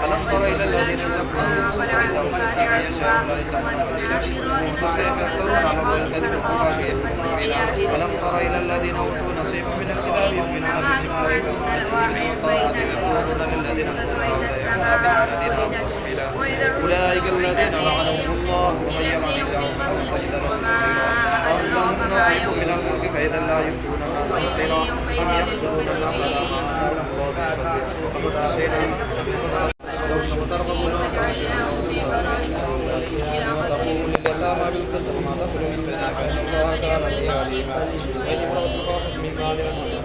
ألم تر إلى الذين يزكون ألم تر إلى الذين أوتوا نصيبا من الكتاب يؤمنون أولئك الذين لعنهم الله ومن يلعن الله لهم نصيب من الملك فإذا لا يؤتون الناس نقيرا أم يحسدون الناس على ما آتاهم الله من فضله فقد آتينا وترغبون وتقول لليتامى بالقسط وما تفعلوا من خير فإن الله كان به عليما وإن امرأة خافت من بعدها نشوزا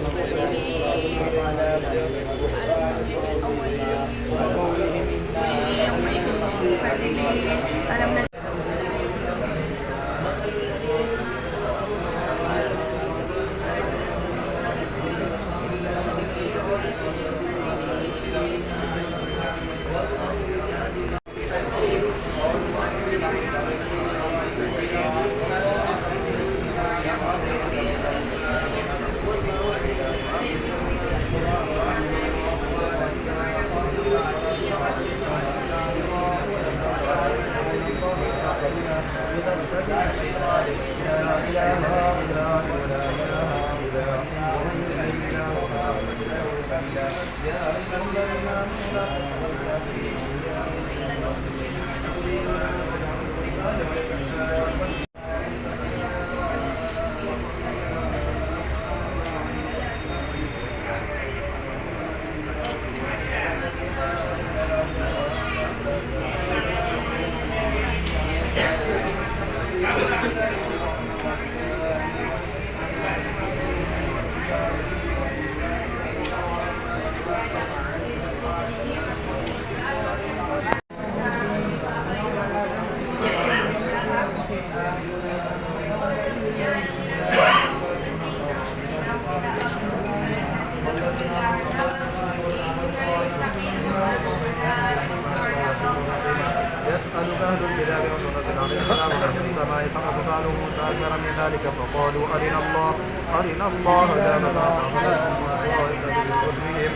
يسألك أهل الكتاب وسنة علينا من السماء فقد سألوا موسى أكبر من ذلك فقالوا أرنا الله جهرة فأخذتهم الصاعقة بكفرهم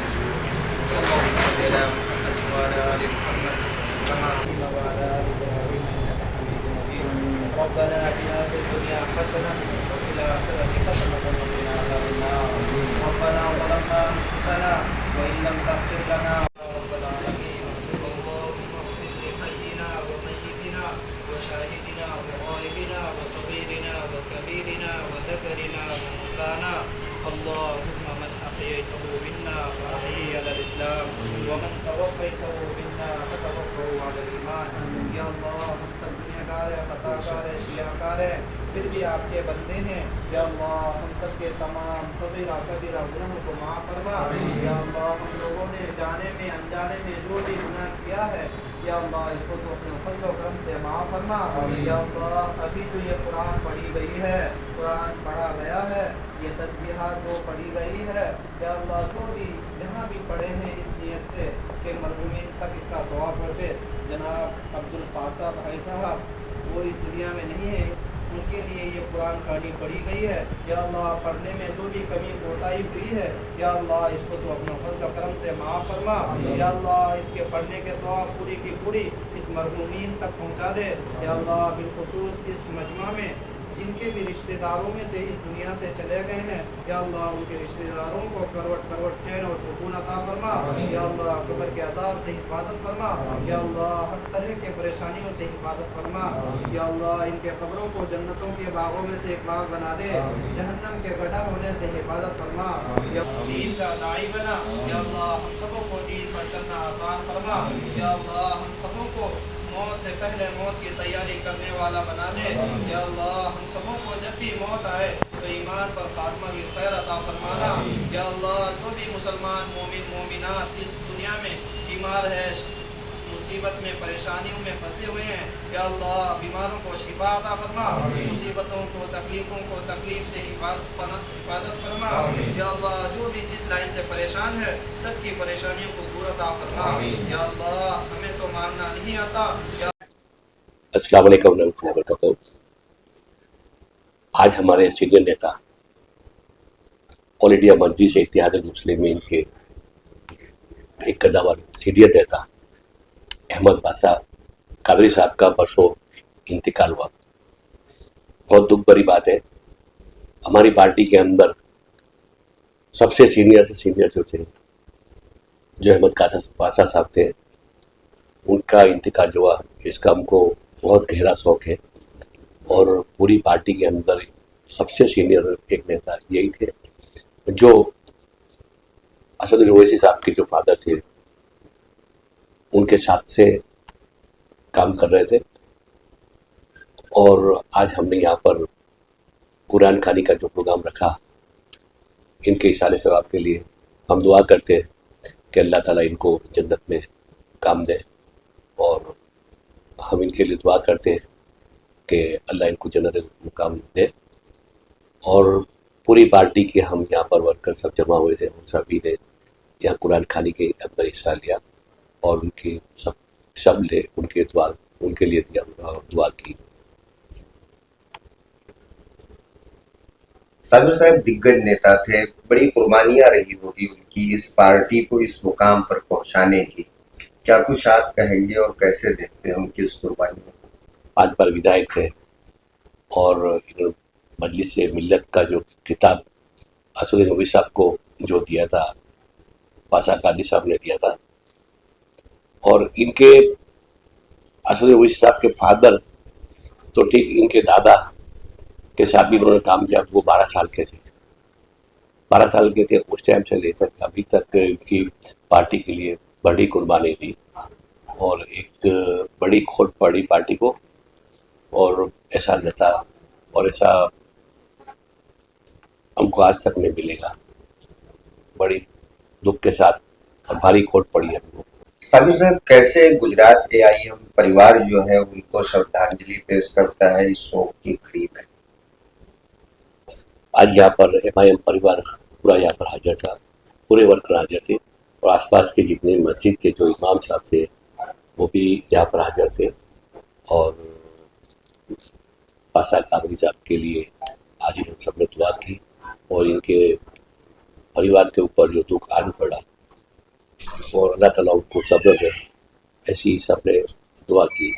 اللهم صل على محمد وعلى ال محمد كما صليت وعلى ال ابراهيم انك حميد مجيد ربنا اتنا في الدنيا حسنه وفي الاخره حسنه وقنا عذاب النار ربنا ظلمنا انفسنا وإن لم تغفر لنا يا رب العالمين اللهم اغفر لحينا وميتنا وشاهدنا وغائبنا وصغيرنا وكبيرنا وذكرنا وأنثانا اللهم من أحييته منا فأحيي على الإسلام ومن توفيته منا فتوفه على الإيمان یا اللہ ہم سب گنہگار ہیں، خطا کار ہیں، شیعہ کار ہیں، پھر بھی آپ کے بندے ہیں یا اللہ ہم سب کے تمام صغیرہ کبیرہ گناہوں کو معاف فرما یا اللہ ہم لوگوں نے جانے میں انجانے میں جو بھی گناہ کیا ہے یا اللہ اس کو تو اپنے فضل و کرم سے معاف فرما یا اللہ ابھی جو یہ قرآن پڑھی گئی ہے، قرآن پڑھا گیا ہے، یہ تسبیحات جو پڑھی گئی ہے یا اللہ جو بھی جہاں بھی پڑھے ہیں اس نیت سے کہ مرحومین تک اس کا ثواب پہنچے. جناب عبد القاسم بھائی صاحب وہ اس دنیا میں نہیں ہے، ان کے لیے یہ قرآن کہانی پڑھی گئی ہے یا اللہ پڑھنے میں جو بھی کمی کوتاہی ہوئی ہے یا اللہ اس کو تو اپنے فضل و کرم سے معاف فرما یا اللہ اس کے پڑھنے کے ثواب پوری کی پوری اس مرحومین تک پہنچا دے یا اللہ بالخصوص اس مجمع میں جن کے بھی رشتہ داروں میں سے اس دنیا سے چلے گئے ہیں یا اللہ ان کے رشتہ داروں کو کروٹ کروٹ چین اور سکون عطا فرما یا اللہ قبر کے عذاب سے حفاظت فرما یا اللہ ہر طرح کے پریشانیوں سے حفاظت فرما یا اللہ ان کے قبروں کو جنتوں کے باغوں میں سے ایک باغ بنا دے، جہنم کے گڑھا ہونے سے حفاظت فرما یا دین کا داعی بنا یا اللہ ہم سبوں کو دین پر چلنا آسان فرما یا اللہ ہم سبوں کو موت سے پہلے موت کی تیاری کرنے والا بنا دے یا اللہ ہم سبوں کو جب بھی موت آئے تو ایمان پر خاتمہ بھی خیر عطا فرمانا یا اللہ جو بھی مسلمان مومن مومنات اس دنیا میں بیمار ہے، مصیبت میں پریشانیوں میں پھنسے ہوئے ہیں یا اللہ بیماروں کو شفا عطا فرما، مصیبتوں کو تکلیفوں کو تکلیف سے حفاظت فرما یا اللہ جو بھی جس لائن سے پریشان ہے سب کی پریشانیوں کو دور عطا فرما یا اللہ ہمیں تو ماننا نہیں آتا یا السلام علیکم ورحمۃ اللہ وبرکاتہ. آج ہمارے سینئر نیتا آل انڈیا مجلس اتحاد المسلمین کے ایک قدامت سینئر نیتا احمد بادشاہ قادری صاحب کا پرسوں انتقال ہوا. بہت دکھ بھری بات ہے. ہماری پارٹی کے اندر سب سے سینئر جو تھے جو احمد بادشاہ صاحب تھے، ان کا انتقال جو ہوا اس کا ہم کو بہت گہرا شوق ہے اور پوری پارٹی کے اندر سب سے سینئر ایک نیتا یہی تھے جو اسد اویسی صاحب کے جو فادر تھے ان کے ساتھ سے کام کر رہے تھے. اور آج ہم نے یہاں پر قرآن خوانی کا جو پروگرام رکھا ان کے اصالے ثواب کے لیے ہم دعا کرتے ہیں کہ اللہ تعالیٰ ان کو جنت میں کام دے اور ہم ان کے لیے دعا کرتے ہیں کہ اللہ ان کو جنت مقام دے. اور پوری پارٹی کے ہم یہاں پر ورکر سب جمع ہوئے تھے، ان سبھی نے یہاں قرآن خوانی کے اندر حصہ لیا اور ان کی سب نے ان کے لیے دعا کی. صابر صاحب دگگج نیتا تھے، بڑی قربانیاں رہی ہوگی ان کی اس پارٹی کو اس مقام پر پہنچانے کی، کیا کچھ آپ کہیں گے اور کیسے دیکھتے ہیں ان کی اس قربانی کو؟ 5 بار ودھائک ہے اور مجلس ملت کا جو خطاب اسد اویسی صاحب کو جو دیا تھا پاسا قادری صاحب نے دیا تھا. اور ان کے اسد اویسی صاحب کے فادر تو ٹھیک، ان کے دادا کے ساتھ بھی انہوں نے کام کیا. وہ 12 سال کے تھے، 12 سال کے تھے اس ٹائم سے لے تک ابھی تک ان کی پارٹی کے لیے بڑی قربانی دی اور ایک بڑی کھوٹ پڑی پارٹی کو. اور ایسا نیتا اور ایسا ہم کو آج تک نہیں ملے گا. بڑی دکھ کے ساتھ اور بھاری کھوٹ پڑی ہے ہم کو. صابر صاحب کیسے گجرات AIM پریوار جو ہے ان کو شردھانجلی پیش کرتا ہے اس شوق کی گھڑی میں؟ آج یہاں پر MIM پریوار پورا یہاں پر حاضر تھا، پورے ورکر حاضر تھے اور آس پاس کے جتنے مسجد کے جو امام صاحب تھے وہ بھی یہاں پر حاضر تھے. اور پاسا قادری صاحب کے لیے آج انہوں سب نے دعا کی اور ان کے پریوار کے اوپر جو دکھ آن پڑا اور اللہ تعالیٰ ان کو صبر دے ایسی سب نے دعا کی.